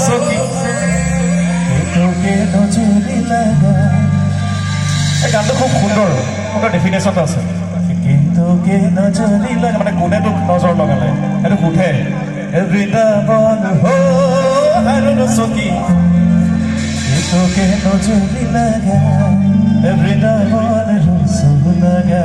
সখী তোকে নজরি লাগা। এই গানটো খুব সুন্দৰ, সুন্দৰ ডেফিনেশ্যনটো আছে। তোকে নজরি লাগা মানে কোনে তোক নজৰ লগালে এইটো সুধে। বৃন্দাবন হো সখী তোকে নজরি লাগা, বৃন্দাবন রসম লাগা।